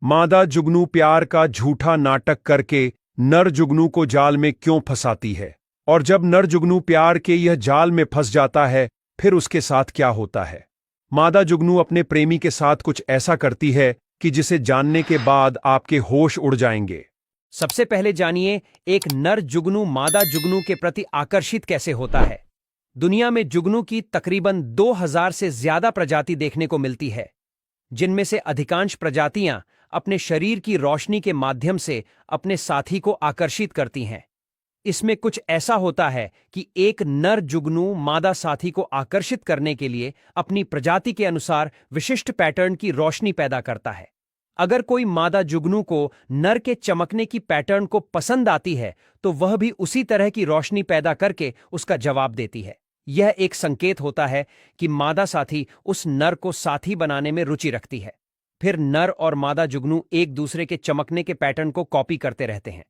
मादा जुगनू प्यार का झूठा नाटक करके नर जुगनू को जाल में क्यों फंसाती है, और जब नर जुगनू प्यार के यह जाल में फंस जाता है फिर उसके साथ क्या होता है। मादा जुगनू अपने प्रेमी के साथ कुछ ऐसा करती है कि जिसे जानने के बाद आपके होश उड़ जाएंगे। सबसे पहले जानिए एक नर जुगनू मादा जुगनू के प्रति आकर्षित कैसे होता है। दुनिया में जुगनू की तकरीबन 2000 से ज्यादा प्रजाति देखने को मिलती है, जिनमें से अधिकांश प्रजातियां अपने शरीर की रोशनी के माध्यम से अपने साथी को आकर्षित करती हैं। इसमें कुछ ऐसा होता है कि एक नर जुगनू मादा साथी को आकर्षित करने के लिए अपनी प्रजाति के अनुसार विशिष्ट पैटर्न की रोशनी पैदा करता है। अगर कोई मादा जुगनू को नर के चमकने की पैटर्न को पसंद आती है तो वह भी उसी तरह की रोशनी पैदा करके उसका जवाब देती है। यह एक संकेत होता है कि मादा साथी उस नर को साथी बनाने में रुचि रखती है। फिर नर और मादा जुगनू एक दूसरे के चमकने के पैटर्न को कॉपी करते रहते हैं।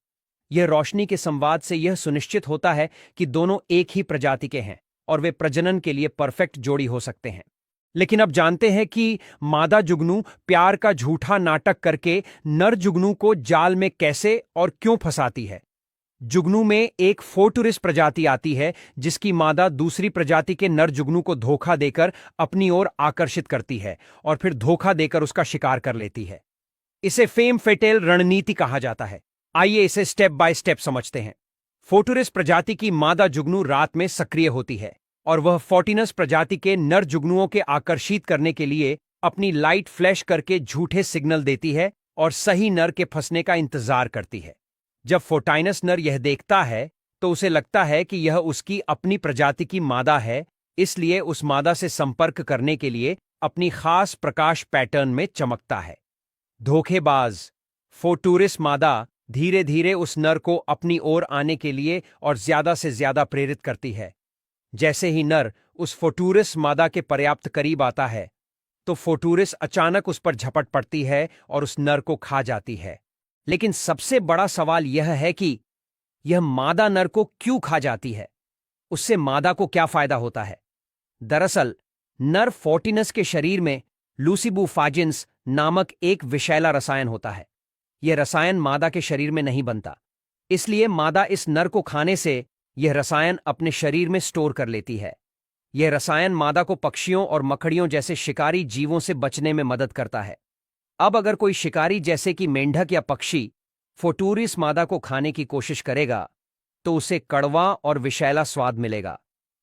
यह रोशनी के संवाद से यह सुनिश्चित होता है कि दोनों एक ही प्रजाति के हैं और वे प्रजनन के लिए परफेक्ट जोड़ी हो सकते हैं। लेकिन अब जानते हैं कि मादा जुगनू प्यार का झूठा नाटक करके नर जुगनू को जाल में कैसे और क्यों फंसाती है। जुगनू में एक फोटुरिस प्रजाति आती है जिसकी मादा दूसरी प्रजाति के नर जुगनू को धोखा देकर अपनी ओर आकर्षित करती है और फिर धोखा देकर उसका शिकार कर लेती है। इसे फेम फेटेल रणनीति कहा जाता है। आइए इसे स्टेप बाय स्टेप समझते हैं। फोटुरिस प्रजाति की मादा जुगनू रात में सक्रिय होती है और वह फोर्टिनस प्रजाति के नर जुगनुओं के आकर्षित करने के लिए अपनी लाइट फ्लैश करके झूठे सिग्नल देती है और सही नर के फंसने का इंतजार करती है। जब फोर्टाइनस नर यह देखता है तो उसे लगता है कि यह उसकी अपनी प्रजाति की मादा है, इसलिए उस मादा से संपर्क करने के लिए अपनी खास प्रकाश पैटर्न में चमकता है। धोखेबाज फोटुरिस मादा धीरे धीरे उस नर को अपनी ओर आने के लिए और ज्यादा से ज्यादा प्रेरित करती है। जैसे ही नर उस फोटुरिस मादा के पर्याप्त करीब आता है तो फोटुरिस अचानक उस पर झपट पड़ती है और उस नर को खा जाती है। लेकिन सबसे बड़ा सवाल यह है कि यह मादा नर को क्यों खा जाती है, उससे मादा को क्या फायदा होता है। दरअसल नर फोर्टिनस के शरीर में लूसिबूफाजिन्स नामक एक विषैला रसायन होता है। यह रसायन मादा के शरीर में नहीं बनता, इसलिए मादा इस नर को खाने से यह रसायन अपने शरीर में स्टोर कर लेती है। यह रसायन मादा को पक्षियों और मकड़ियों जैसे शिकारी जीवों से बचने में मदद करता है। अब अगर कोई शिकारी जैसे कि मेंढक या पक्षी फोटुरिस मादा को खाने की कोशिश करेगा तो उसे कड़वा और विषैला स्वाद मिलेगा,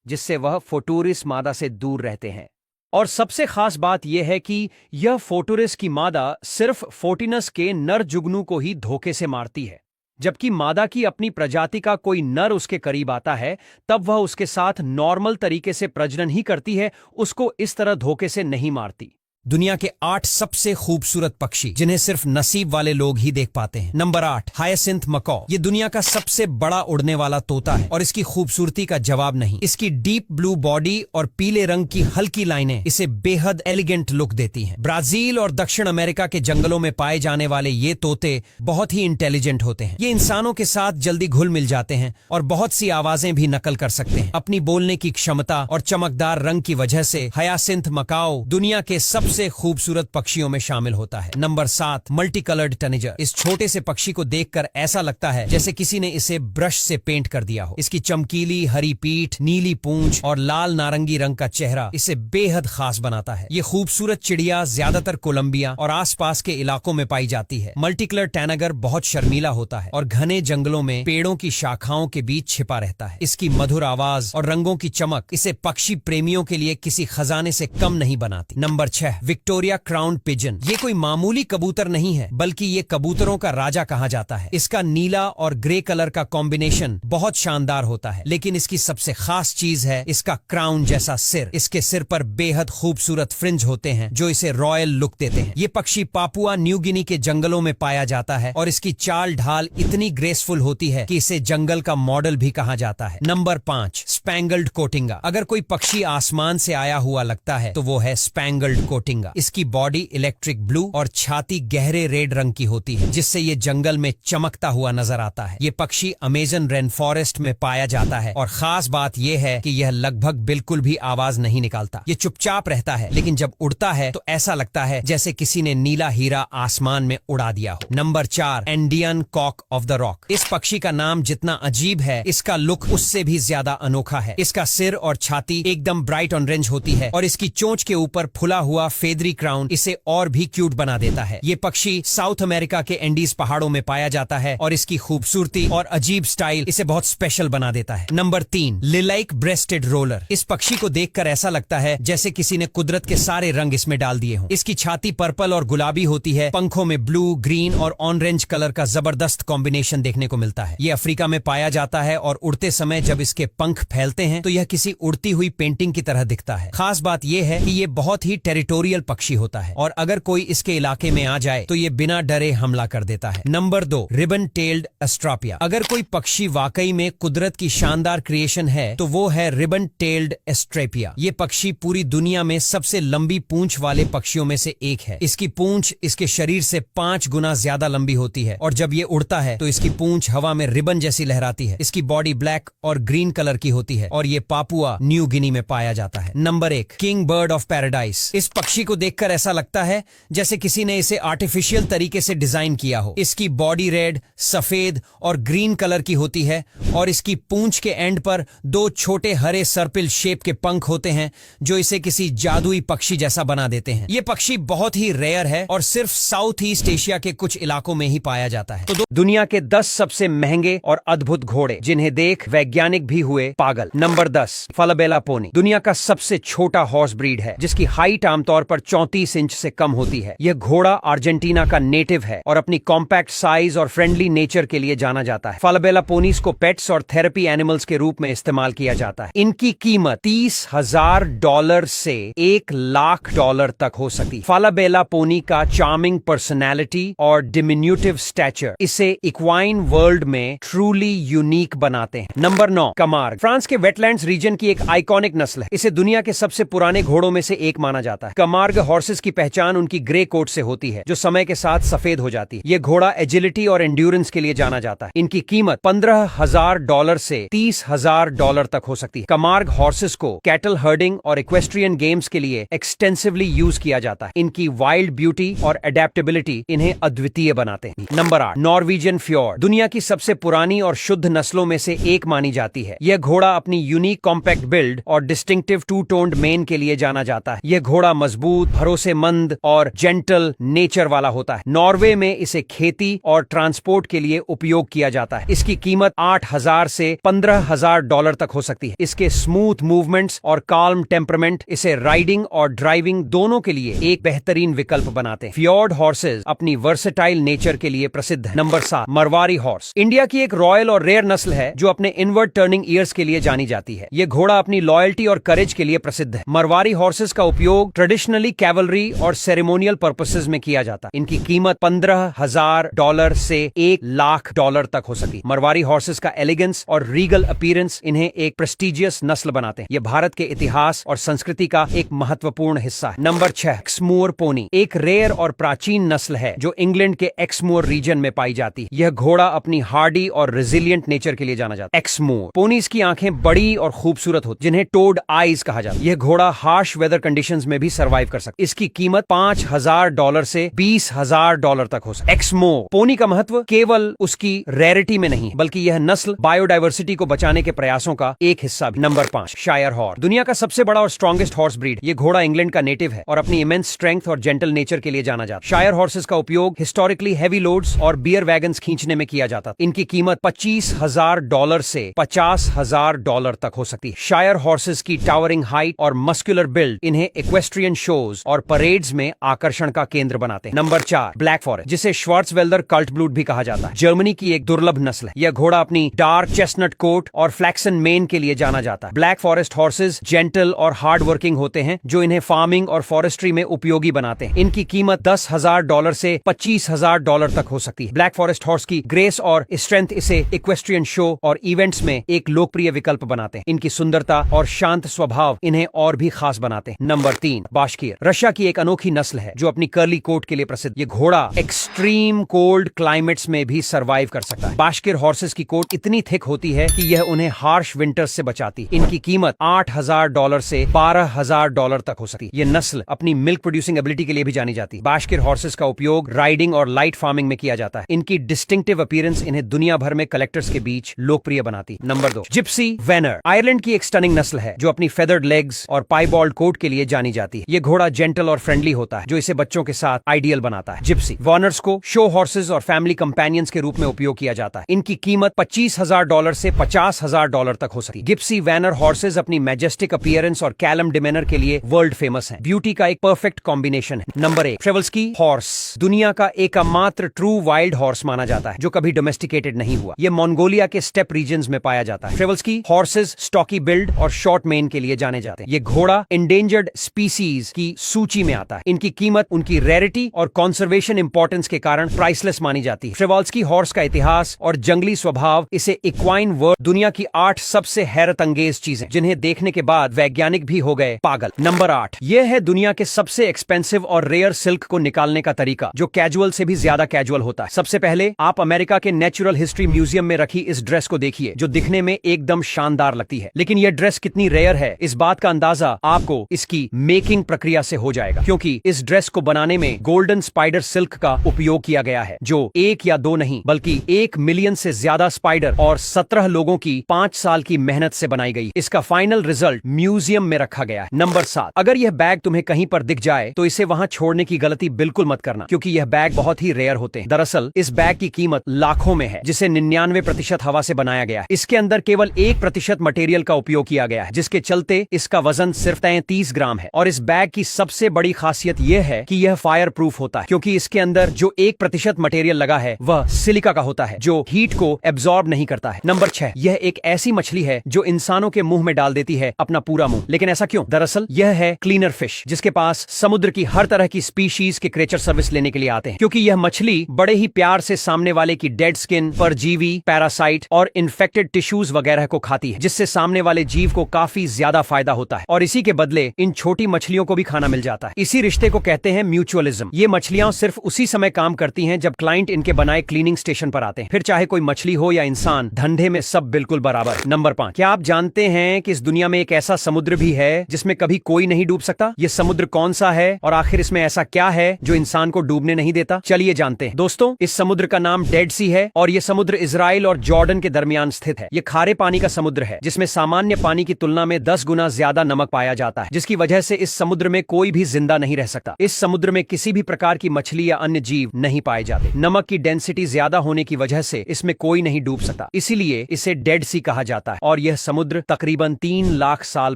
जिससे वह फोटुरिस मादा से दूर रहते हैं। और सबसे खास बात यह है कि यह फोटुरिस की मादा सिर्फ फोर्टिनस के नर जुगनू को ही धोखे से मारती है। जबकि मादा की अपनी प्रजाति का कोई नर उसके करीब आता है तब वह उसके साथ नॉर्मल तरीके से प्रजनन ही करती है, उसको इस तरह धोखे से नहीं मारती। दुनिया के 8 सबसे खूबसूरत पक्षी जिन्हें सिर्फ नसीब वाले लोग ही देख पाते हैं। Number 8 hyacinth macaw. ये दुनिया का सबसे बड़ा उड़ने वाला तोता है और इसकी खूबसूरती का जवाब नहीं। इसकी डीप ब्लू बॉडी और पीले रंग की हल्की लाइनें इसे बेहद एलिगेंट लुक देती हैं। ब्राजील और दक्षिण अमेरिका के जंगलों में पाए जाने वाले ये तोते बहुत ही इंटेलिजेंट होते हैं। ये इंसानों के साथ जल्दी घुल मिल जाते हैं और बहुत सी आवाजें भी नकल कर सकते हैं। अपनी बोलने की क्षमता और चमकदार रंग की वजह से हायासिंथ मकाओ दुनिया के सबसे खूबसूरत पक्षियों में शामिल होता है। Number 7 multi coloured tanager. इस छोटे से पक्षी को देखकर ऐसा लगता है जैसे किसी ने इसे ब्रश से पेंट कर दिया हो। इसकी चमकीली हरी पीठ, नीली पूंछ और लाल नारंगी रंग का चेहरा इसे बेहद खास बनाता है। ये खूबसूरत चिड़िया ज्यादातर कोलंबिया और आसपास के इलाकों में पाई जाती है। मल्टी कलर्ड टैनागर बहुत शर्मीला होता है और घने जंगलों में पेड़ों की शाखाओं के बीच छिपा रहता है। इसकी मधुर आवाज और रंगों की चमक इसे पक्षी प्रेमियों के लिए किसी खजाने से कम नहीं बनाती। Number 6 Victoria crown pigeon. ये कोई मामूली कबूतर नहीं है, बल्कि ये कबूतरों का राजा कहा जाता है। इसका नीला और ग्रे कलर का कॉम्बिनेशन बहुत शानदार होता है, लेकिन इसकी सबसे खास चीज है इसका क्राउन जैसा सिर। इसके सिर पर बेहद खूबसूरत फ्रिंज होते हैं जो इसे रॉयल लुक देते हैं। ये पक्षी पापुआ न्यू गिनी के जंगलों में पाया जाता है और इसकी चाल ढाल इतनी ग्रेसफुल होती है कि इसे जंगल का मॉडल भी कहा जाता है। Number 5 spangled cotinga. अगर कोई पक्षी आसमान से आया हुआ लगता है तो वो है स्पैंगल्ड कोटिंगा। इसकी बॉडी इलेक्ट्रिक ब्लू और छाती गहरे रेड रंग की होती है, जिससे ये जंगल में चमकता हुआ नजर आता है। ये पक्षी अमेजन रेन फॉरेस्ट में पाया जाता है और खास बात यह है कि यह लगभग बिल्कुल भी आवाज नहीं निकालता। ये चुपचाप रहता है, लेकिन जब उड़ता है तो ऐसा लगता है जैसे किसी ने नीला हीरा आसमान में उड़ा दिया हो। Number 4, Indian cock of the rock. इस पक्षी का नाम जितना अजीब है, इसका लुक उससे भी ज्यादा अनोखा है। इसका सिर और छाती एकदम ब्राइट ऑरेंज होती है और इसकी चोंच के ऊपर फुला हुआ फेदरी क्राउन इसे और भी क्यूट बना देता है। ये पक्षी साउथ अमेरिका के एंडीज पहाड़ों में पाया जाता है और इसकी खूबसूरती और अजीब स्टाइल इसे बहुत स्पेशल बना देता है। Number 3, lilac breasted roller. इस पक्षी को देखकर ऐसा लगता है जैसे किसी ने कुदरत के सारे रंग इसमें डाल दिए हों। इसकी छाती पर्पल और गुलाबी होती है, पंखों में ब्लू, ग्रीन और ऑरेंज कलर का जबरदस्त कॉम्बिनेशन देखने को मिलता है। ये अफ्रीका में पाया जाता है और उड़ते समय जब इसके पंख फैलते हैं तो यह किसी उड़ती हुई पेंटिंग की तरह दिखता है। खास बात यह है कि ये बहुत ही टेरिटोरियल पक्षी होता है और अगर कोई इसके इलाके में आ जाए तो ये बिना डरे हमला कर देता है। Number 2, ribbon tailed astrapia. अगर कोई पक्षी वाकई में कुदरत की शानदार क्रिएशन है तो वो है रिबन टेल्ड एस्ट्रेपिया। ये पक्षी पूरी दुनिया में सबसे लंबी पूंछ वाले पक्षियों में से एक है। इसकी पूंछ इसके शरीर से 5 गुना ज्यादा लंबी होती है और जब ये उड़ता है तो इसकी पूंछ हवा में रिबन जैसी लहराती है। इसकी बॉडी ब्लैक और ग्रीन कलर की होती है और ये पापुआ न्यू गिनी में पाया जाता है। Number 1, king bird of paradise. इस पक्षी को देखकर ऐसा लगता है जैसे किसी ने इसे आर्टिफिशियल तरीके से डिजाइन किया हो। इसकी बॉडी रेड, सफेद और ग्रीन कलर की होती है और इसकी पूंछ के एंड पर 2 छोटे हरे सर्पिल शेप के पंख होते हैं जो इसे किसी जादुई पक्षी जैसा बना देते हैं। ये पक्षी बहुत ही रेयर है और सिर्फ साउथ ईस्ट एशिया के कुछ इलाकों में ही पाया जाता है। तो दुनिया के 10 सबसे महंगे और अद्भुत घोड़े जिन्हें देख वैज्ञानिक भी हुए पागल। Number 10, Falabella pony. दुनिया का सबसे छोटा हॉर्स ब्रीड है जिसकी हाइट आमतौर पर 34 इंच से कम होती है। यह घोड़ा अर्जेंटीना का नेटिव है और अपनी कॉम्पैक्ट साइज और फ्रेंडली नेचर के लिए जाना जाता है। फलाबेला पोनीज को पेट्स और थेरेपी एनिमल्स के रूप में इस्तेमाल किया जाता है। इनकी कीमत $30,000 से $1,00,000 तक हो सकती है। फलाबेला पोनी का चार्मिंग पर्सनैलिटी और डिमिन्यूटिव स्टैचर इसे इक्वाइन वर्ल्ड में ट्रूली यूनिक बनाते हैं। नंबर 9, कमार्ग। फ्रांस के वेटलैंड्स रीजन की एक आइकॉनिक नस्ल है। इसे दुनिया के सबसे पुराने घोड़ों में से एक माना जाता है। कमार्ग हॉर्सेस की पहचान उनकी ग्रे कोट से होती है जो समय के साथ सफेद हो जाती है। यह घोड़ा एजिलिटी और एंड्योरेंस के लिए जाना जाता है। इनकी कीमत $15,000 से $30,000 तक हो सकती है। कमार्ग हॉर्सेस को कैटल हर्डिंग और इक्वेस्ट्रियन गेम्स के लिए एक्सटेंसिवली यूज किया जाता है। इनकी वाइल्ड ब्यूटी और अडेप्टेबिलिटी इन्हें अद्वितीय बनाते हैं। Number 8, Norwegian fjord. दुनिया की सबसे पुरानी और शुद्ध नस्लों में से एक मानी जाती है। यह घोड़ा अपनी यूनिक कॉम्पैक्ट बिल्ड और डिस्टिंक्टिव 2-टोन्ड मेन के लिए जाना जाता है। यह घोड़ा मजबूत, भरोसेमंद और जेंटल नेचर वाला होता है। नॉर्वे में इसे खेती और ट्रांसपोर्ट के लिए उपयोग किया जाता है। इसकी कीमत $8,000 से $15,000 तक हो सकती है। इसके स्मूथ मूवमेंट्स और काल्म टेम्परामेंट इसे राइडिंग और ड्राइविंग दोनों के लिए एक बेहतरीन विकल्प बनाते हैं। फ्योर्ड हॉर्सेस अपनी वर्सेटाइल नेचर के लिए प्रसिद्ध है। Number 7, Marwari horse. इंडिया की एक रॉयल और रेयर नस्ल है जो अपने इनवर्ड टर्निंग ईयर्स के लिए जानी जाती है। यह घोड़ा अपनी लॉयल्टी और करेज के लिए प्रसिद्ध है। मरवारी हॉर्सेस का उपयोग ट्रेडिशनली कैवलरी और सेरेमोनियल पर्पसेस में किया जाता है। इनकी कीमत $15,000 से $1,00,000 तक हो सकती है। मरवारी हॉर्सेस का एलिगेंस और रीगल अपीयरेंस इन्हें एक प्रेस्टिजियस नस्ल बनाते हैं। यह भारत के इतिहास और संस्कृति का एक महत्वपूर्ण हिस्सा है। Number 6, Exmoor pony. एक रेयर और प्राचीन नस्ल है जो इंग्लैंड के एक्समोर रीजन में पाई जाती है। यह घोड़ा अपनी हार्डी और रेजिलियंट नेचर के लिए जाना जाता है। एक्समोर पोनीज की आंखें बड़ी और खूबसूरत होती जिन्हें टोड आईज कहा जाता है। यह घोड़ा हार्श वेदर कंडीशंस में भी सर्वाइव कर सकता है। इसकी कीमत $5,000 से $20,000 तक हो सकती है। एक्समोर पोनी का महत्व केवल उसकी रेरिटी में नहीं बल्कि यह नस्ल बायोडाइवर्सिटी को बचाने के प्रयासों का एक हिस्सा भी। नंबर 5, शायर हॉर्स। दुनिया का सबसे बड़ा और स्ट्रॉन्गेस्ट हॉर्स ब्रीड। यह घोड़ा इंग्लैंड का नेटिव है और अपनी इमेंस स्ट्रेंथ और जेंटल नेचर के लिए जाना जाता है। शायर हॉर्सेस का उपयोग हिस्टोरिकली हैवी लोड्स और बियर वैगन्स खींचने में किया जाता है। इनकी कीमत $25,000 से $50,000 तक हो सकती है। शायर हॉर्सेस की टावरिंग हाइट और मस्कुलर बिल्ड इन्हें इक्वेस्ट्रियन शोज और परेड्स में आकर्षण का केंद्र बनाते हैं। नंबर 4, ब्लैक फॉरेस्ट, जिसे श्वार्ट्जवेल्डर कल्ट ब्लूड भी कहा जाता है। जर्मनी की एक दुर्लभ नस्ल है। यह घोड़ा अपनी डार्क चेस्टनट कोट और फ्लैक्सन मेन के लिए जाना जाता है। ब्लैक फॉरेस्ट हॉर्सेस जेंटल और हार्ड वर्किंग होते हैं जो इन्हें फार्मिंग और फॉरेस्ट्री में उपयोगी बनाते हैं। इनकी कीमत $10,000 से $25,000 तक हो सकती है। ब्लैक फॉरेस्ट हॉर्स की ग्रेस और स्ट्रेंथ इसे इक्वेस्ट्रियन शो और इवेंट्स में एक लोकप्रिय विकल्प विकल्प बनाते हैं। इनकी सुंदरता और शांत स्वभाव इन्हें और भी खास बनाते हैं। नंबर 3, बाशकीर। रशिया की एक अनोखी नस्ल है जो अपनी कर्ली कोट के लिए प्रसिद्ध। ये घोड़ा एक्सट्रीम कोल्ड क्लाइमेट्स में भी सर्वाइव कर सकता है। बाशकीर हॉर्सेस की कोट इतनी थिक होती है कि यह उन्हें हार्श विंटर्स से बचाती है। इनकी कीमत $8,000 से $12,000 तक हो सकती है। ये नस्ल अपनी मिल्क प्रोड्यूसिंग एबिलिटी के लिए भी जानी जाती है। बाशकीर हॉर्सेस का उपयोग राइडिंग और लाइट फार्मिंग में किया जाता है। इनकी डिस्टिंक्टिव अपीयरेंस इन्हें दुनिया भर में कलेक्टर्स के बीच लोकप्रिय बनाती है। Number 2, Gypsy Vanern. आयरलैंड की एक स्टनिंग नस्ल है जो अपनी फेदर्ड लेग्स और पाइबॉल्ड कोट के लिए जानी जाती है। ये घोड़ा जेंटल और फ्रेंडली होता है जो इसे बच्चों के साथ आइडियल बनाता है। जिप्सी वॉर्नर्स को शो हॉर्सेस और फैमिली कंपेनियंस के रूप में उपयोग किया जाता है। इनकी कीमत $25,000 से $50,000 तक हो सकती है। जिप्सी वैनर हॉर्सेस अपनी मैजेस्टिक अपीयरेंस और कैलम डिमेनर के लिए वर्ल्ड फेमस हैं। ब्यूटी का एक परफेक्ट कॉम्बिनेशन है। Number 1, Przewalski horse. दुनिया का एकमात्र ट्रू वाइल्ड हॉर्स माना जाता है जो कभी डोमेस्टिकेटेड नहीं हुआ। यह मंगोलिया के स्टेप रीजन्स में पाया जाता है। प्रेवल्स्की हॉर्सेस स्टॉकी बिल्ड और शॉर्ट मेन के लिए जाने जाते हैं। ये घोड़ा इंडेंजर्ड स्पीसीज की सूची में आता है। इनकी कीमत उनकी रेरिटी और कंजर्वेशन इंपॉर्टेंस के कारण प्राइसलेस मानी जाती है। प्रेवल्स्की हॉर्स का इतिहास और जंगली स्वभाव इसे इक्वाइन वर्ल्ड दुनिया की 8 सबसे हैरत अंगेज चीजें जिन्हें देखने के बाद वैज्ञानिक भी हो गए पागल। नंबर 8, यह है दुनिया के सबसे एक्सपेंसिव और रेयर सिल्क को निकालने का तरीका जो कैजुअल से भी ज्यादा कैजुअल होता है। सबसे पहले आप अमेरिका के नेचुरल हिस्ट्री म्यूजियम में रखी इस ड्रेस को देखिए जो दिखने में एकदम शानदार लगती है। लेकिन यह ड्रेस कितनी रेयर है इस बात का अंदाजा आपको इसकी मेकिंग प्रक्रिया से हो जाएगा, क्योंकि इस ड्रेस को बनाने में गोल्डन स्पाइडर सिल्क का उपयोग किया गया है जो 1 या 2 नहीं बल्कि 1 मिलियन से ज्यादा स्पाइडर और 17 लोगों की 5 साल की मेहनत से बनाई गई। इसका फाइनल रिजल्ट म्यूजियम में रखा गया है। नंबर 7, अगर यह बैग तुम्हें कहीं पर दिख जाए तो इसे वहां छोड़ने की गलती बिल्कुल मत करना, क्योंकि यह बैग बहुत ही रेयर होते हैं। दरअसल इस बैग की कीमत लाखों में है जिसे 99% हवा से बनाया गया है। इसके अंदर केवल 1% मटेरियल का उपयोग किया गया है जिसके चलते इसका वजन सिर्फ 33 ग्राम है। और इस बैग की सबसे बड़ी खासियत यह है कि यह फायर प्रूफ होता है, क्योंकि इसके अंदर जो 1% मटेरियल लगा है वह सिलिका का होता है जो हीट को एब्जॉर्ब नहीं करता है। नंबर 6, यह एक ऐसी मछली है जो इंसानों के मुंह में डाल देती है अपना पूरा मुंह। लेकिन ऐसा क्यों? दरअसल यह है क्लीनर फिश जिसके पास समुद्र की हर तरह की स्पीशीज के क्रेचर सर्विस लेने के लिए आते हैं, क्योंकि यह मछली बड़े ही प्यार से सामने वाले की डेड स्किन, परजीवी, पैरासाइट और इन्फेक्टेड टिश्यूज वगैरह को खाती है, जिससे सामने वाले जीव को काफी ज्यादा फायदा होता है और इसी के बदले इन छोटी मछलियों को भी खाना मिल जाता है। इसी रिश्ते को कहते हैं म्यूचुअलिज्म। ये मछलियां सिर्फ उसी समय काम करती हैं जब क्लाइंट इनके बनाए क्लीनिंग स्टेशन पर आते हैं। फिर चाहे कोई मछली हो या इंसान, धंधे में सब बिल्कुल बराबर। नंबर 5, क्या आप जानते हैं कि इस दुनिया में एक ऐसा समुद्र भी है जिसमें कभी कोई नहीं डूब सकता? ये समुद्र कौन सा है और आखिर इसमें ऐसा क्या है जो इंसान को डूबने नहीं देता? चलिए जानते हैं। दोस्तों, इस समुद्र का नाम डेड सी है और यह समुद्र इजराइल और जॉर्डन के दरमियान स्थित है। यह खारे पानी का समुद्र है जिसमें सामान्य पानी की तुलना में 10 गुना ज्यादा नमक पाया जाता है, जिसकी वजह से इस समुद्र में कोई भी जिंदा नहीं रह सकता। इस समुद्र में किसी भी प्रकार की मछली या अन्य जीव नहीं पाए जाते। नमक की डेंसिटी ज्यादा होने की वजह से इसमें कोई नहीं डूब सकता, इसीलिए इसे डेड सी कहा जाता है और यह समुद्र तकरीबन 3 लाख साल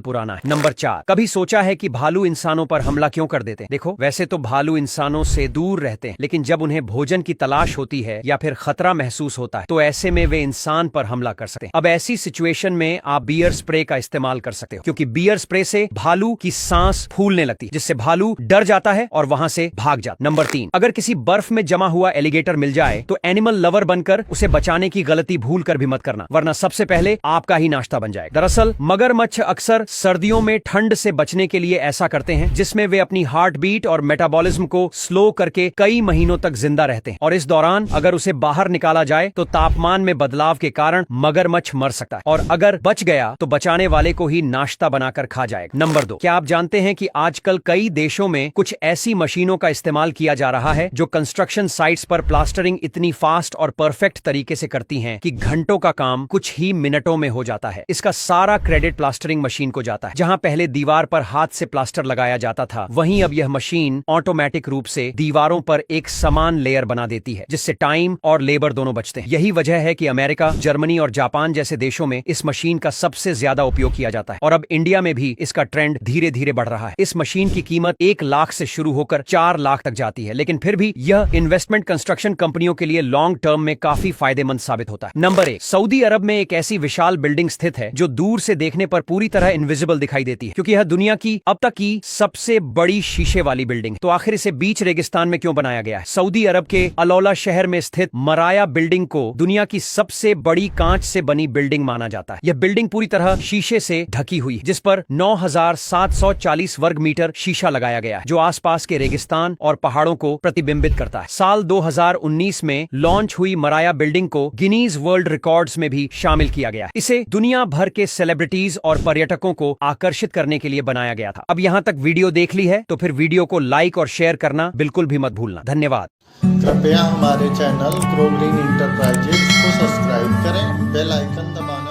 पुराना है। नंबर 4, कभी सोचा है कि भालू इंसानों पर हमला क्यों कर देते हैं? देखो, वैसे तो भालू इंसानों से दूर रहते हैं, लेकिन जब उन्हें भोजन की तलाश होती है या फिर खतरा महसूस होता है तो ऐसे में वे इंसान पर हमला कर सकते हैं। अब ऐसी सिचुएशन में आप बियर स्प्रे का इस्तेमाल कर सकते हो, क्योंकि बियर स्प्रे से भालू की सांस फूलने लगती है, जिससे भालू डर जाता है और वहां से भाग जाता। नंबर 3, अगर किसी बर्फ में जमा हुआ एलिगेटर मिल जाए तो एनिमल लवर बनकर उसे बचाने की गलती भूल कर भी मत करना, वरना सबसे पहले आपका ही नाश्ता बन जाएगा। दरअसल मगरमच्छ अक्सर सर्दियों में ठंड से बचने के लिए ऐसा करते हैं, जिसमें वे अपनी हार्ट बीट और मेटाबॉलिज्म को स्लो करके कई महीनों तक जिंदा रहते हैं और इस दौरान अगर उसे बाहर निकाला जाए तो तापमान में बदलाव के कारण मगरमच्छ मर सकता है और अगर बच गया तो बचाने वाले को ही नाश्ता बनाकर खा जाएगा। नंबर 2, क्या आप जानते हैं कि आजकल कई देशों में कुछ ऐसी मशीनों का इस्तेमाल किया जा रहा है जो कंस्ट्रक्शन साइट्स पर प्लास्टरिंग इतनी फास्ट और परफेक्ट तरीके से करती हैं कि घंटों का काम कुछ ही मिनटों में हो जाता है। इसका सारा क्रेडिट प्लास्टरिंग मशीन को जाता है। जहां पहले दीवार पर हाथ से प्लास्टर लगाया जाता था, वहीं अब यह मशीन ऑटोमेटिक रूप से दीवारों पर एक समान लेयर बना देती है, जिससे टाइम और लेबर दोनों बचते हैं। यही वजह है कि अमेरिका, जर्मनी और जापान जैसे देशों में इस मशीन का सबसे ज्यादा उपयोग किया जाता है और अब इंडिया में भी इसका ट्रेंड धीरे धीरे बढ़ रहा है। इस मशीन की कीमत 1 लाख से शुरू होकर 4 लाख तक जाती है, लेकिन फिर भी यह इन्वेस्टमेंट कंस्ट्रक्शन कंपनियों के लिए लॉन्ग टर्म में काफी फायदेमंद साबित होता है। नंबर 1, सऊदी अरब में एक ऐसी विशाल बिल्डिंग स्थित है जो दूर से देखने पर पूरी तरह इनविजिबल दिखाई देती है, क्योंकि यह दुनिया की अब तक की सबसे बड़ी शीशे वाली बिल्डिंग है। तो आखिर इसे बीच रेगिस्तान में क्यों बनाया गया है? सऊदी अरब के अलौला शहर में स्थित मराया बिल्डिंग को दुनिया की सबसे बड़ी कांच से बनी बिल्डिंग माना जाता है। जाता है। यह बिल्डिंग पूरी तरह शीशे से ढकी हुई है, जिस पर 9,740 वर्ग मीटर शीशा लगाया गया है, जो आसपास के रेगिस्तान और पहाड़ों को प्रतिबिंबित करता है। साल 2019 में लॉन्च हुई मराया बिल्डिंग को गिनीज वर्ल्ड रिकॉर्ड्स में भी शामिल किया गया है। इसे दुनिया भर के सेलिब्रिटीज और पर्यटकों को आकर्षित करने के लिए बनाया गया था। अब यहाँ तक वीडियो देख ली है तो फिर वीडियो को लाइक और शेयर करना बिल्कुल भी मत भूलना। धन्यवाद। कृपया हमारे चैनल ग्रो ग्रीन इंटरप्राइजेज को सब्सक्राइब करें, बेल आइकन दबाएं।